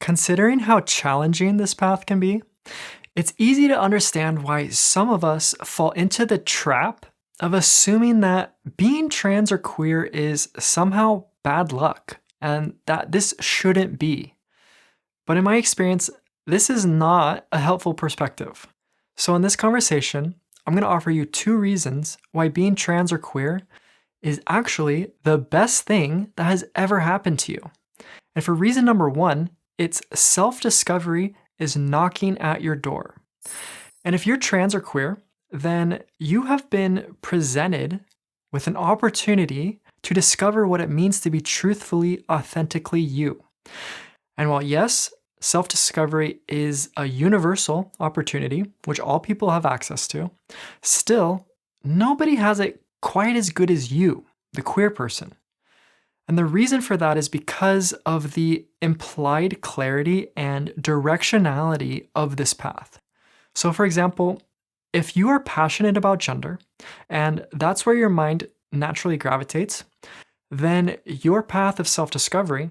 considering how challenging this path can be, it's easy to understand why some of us fall into the trap of assuming that being trans or queer is somehow bad luck and that this shouldn't be. But in my experience, this is not a helpful perspective. So in this conversation, I'm going to offer you 2 reasons why being trans or queer is actually the best thing that has ever happened to you. And for reason number 1, it's self-discovery is knocking at your door. And if you're trans or queer, then you have been presented with an opportunity to discover what it means to be truthfully, authentically you. And while yes, self-discovery is a universal opportunity, which all people have access to, still, nobody has it quite as good as you, the queer person. And the reason for that is because of the implied clarity and directionality of this path. So for example, if you are passionate about gender, and that's where your mind naturally gravitates, then your path of self-discovery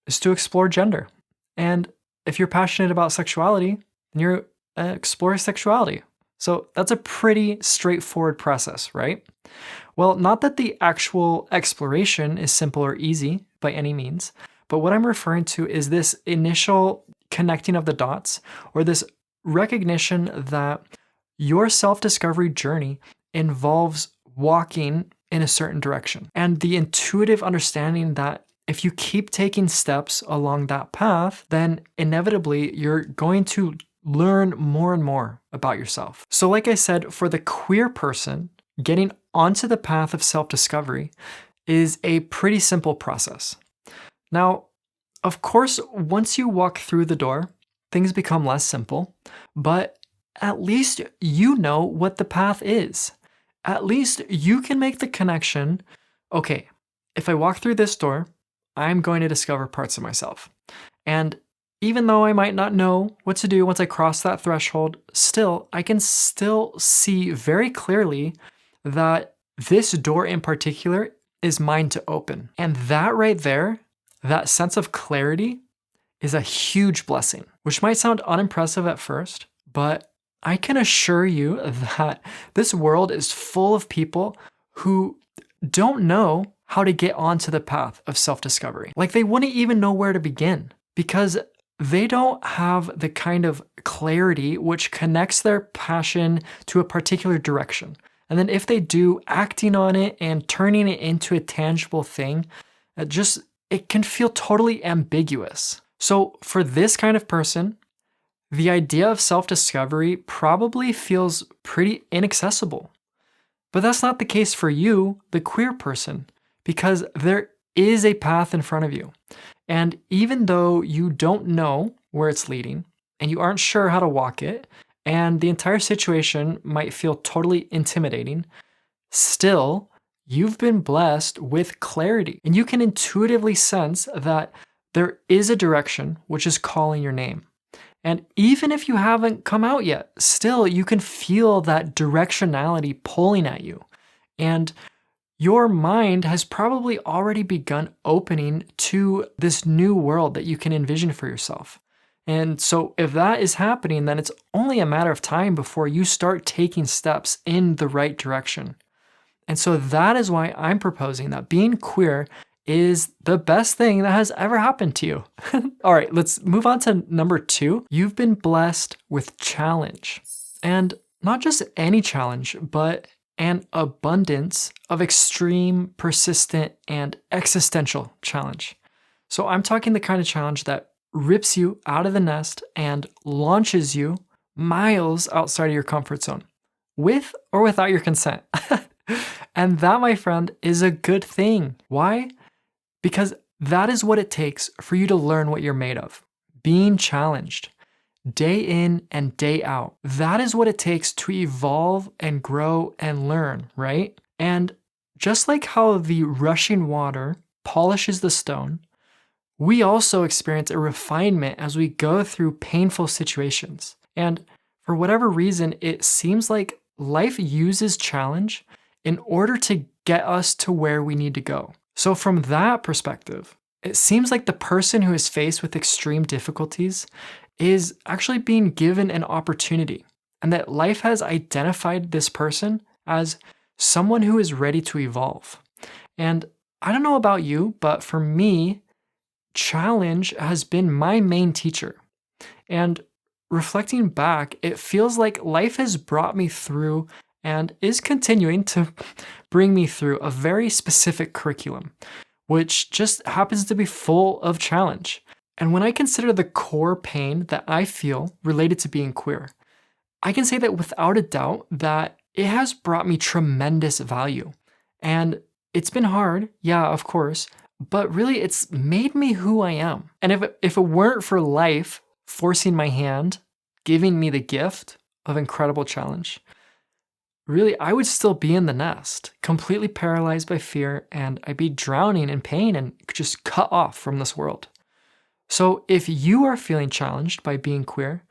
is to explore gender. And if you're passionate about sexuality, then you're exploring sexuality. So that's a pretty straightforward process, right? Well, not that the actual exploration is simple or easy by any means, but what I'm referring to is this initial connecting of the dots, or this recognition that your self-discovery journey involves walking in a certain direction, and the intuitive understanding that if you keep taking steps along that path, then inevitably you're going to learn more and more about yourself. So like I said, for the queer person, getting onto the path of self-discovery is a pretty simple process. Now, of course, once you walk through the door, things become less simple, but at least you know what the path is. At least you can make the connection, okay, if I walk through this door, I'm going to discover parts of myself. And even though I might not know what to do once I cross that threshold, still, I can still see very clearly that this door in particular is mine to open. And that right there, that sense of clarity is a huge blessing, which might sound unimpressive at first, but I can assure you that this world is full of people who don't know how to get onto the path of self-discovery. Like they wouldn't even know where to begin because they don't have the kind of clarity which connects their passion to a particular direction. And then if they do, acting on it and turning it into a tangible thing, it can feel totally ambiguous. So for this kind of person, the idea of self-discovery probably feels pretty inaccessible. But that's not the case for you, the queer person, because there is a path in front of you. And even though you don't know where it's leading and you aren't sure how to walk it, and the entire situation might feel totally intimidating, still, you've been blessed with clarity. And you can intuitively sense that there is a direction which is calling your name. And even if you haven't come out yet, still you can feel that directionality pulling at you. And your mind has probably already begun opening to this new world that you can envision for yourself. And so if that is happening, then it's only a matter of time before you start taking steps in the right direction. And so that is why I'm proposing that being queer is the best thing that has ever happened to you. All right, let's move on to number 2. You've been blessed with challenge. And not just any challenge, but an abundance of extreme, persistent, and existential challenge. So I'm talking the kind of challenge that rips you out of the nest and launches you miles outside of your comfort zone, with or without your consent. And that, my friend, is a good thing. Why? Because that is what it takes for you to learn what you're made of. Being challenged, day in and day out. That is what it takes to evolve and grow and learn, right? And just like how the rushing water polishes the stone, we also experience a refinement as we go through painful situations. And for whatever reason, it seems like life uses challenge in order to get us to where we need to go. So from that perspective, It seems like the person who is faced with extreme difficulties is actually being given an opportunity, and that life has identified this person as someone who is ready to evolve. And I don't know about you, but for me, challenge has been my main teacher. And reflecting back, it feels like life has brought me through and is continuing to bring me through a very specific curriculum, which just happens to be full of challenge. And when I consider the core pain that I feel related to being queer, I can say that without a doubt that it has brought me tremendous value. And it's been hard, yeah, of course, but really it's made me who I am. And if it weren't for life forcing my hand, giving me the gift of incredible challenge, really I would still be in the nest, completely paralyzed by fear, and I'd be drowning in pain and just cut off from this world. So if you are feeling challenged by being queer,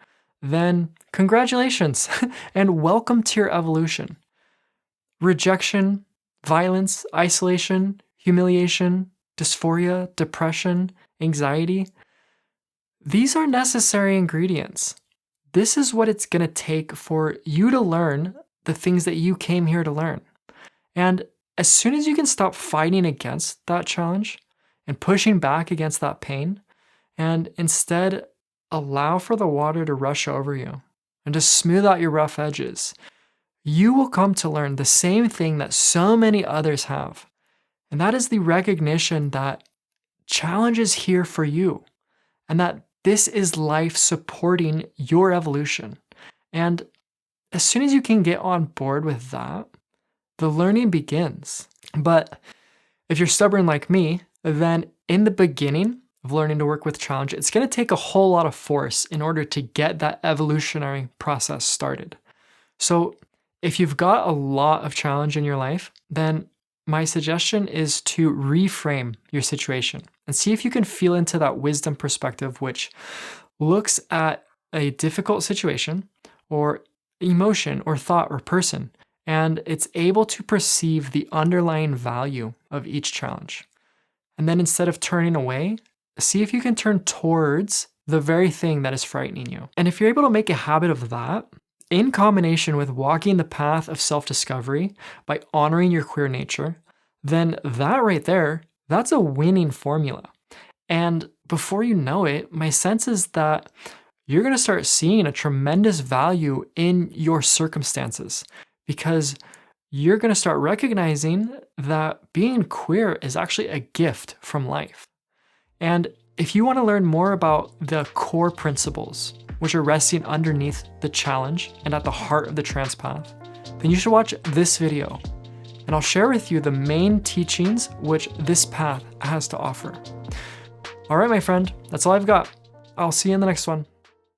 then congratulations and welcome to your evolution. Rejection, violence, isolation, humiliation, dysphoria, depression, anxiety, these are necessary ingredients. This is what it's going to take for you to learn the things that you came here to learn. And as soon as you can stop fighting against that challenge and pushing back against that pain, and instead allow for the water to rush over you and to smooth out your rough edges, you will come to learn the same thing that so many others have. And that is the recognition that challenge is here for you and that this is life supporting your evolution. And as soon as you can get on board with that, the learning begins. But if you're stubborn like me, then in the beginning of learning to work with challenge, it's going to take a whole lot of force in order to get that evolutionary process started. So if you've got a lot of challenge in your life, then my suggestion is to reframe your situation and see if you can feel into that wisdom perspective, which looks at a difficult situation or emotion or thought or person, and it's able to perceive the underlying value of each challenge. And then instead of turning away, see if you can turn towards the very thing that is frightening you. And if you're able to make a habit of that, in combination with walking the path of self-discovery by honoring your queer nature, then that right there, that's a winning formula. And before you know it, my sense is that you're going to start seeing a tremendous value in your circumstances because you're going to start recognizing that being queer is actually a gift from life. And if you want to learn more about the core principles, which are resting underneath the challenge and at the heart of the trans path, then you should watch this video. And I'll share with you the main teachings which this path has to offer. All right, my friend, that's all I've got. I'll see you in the next one.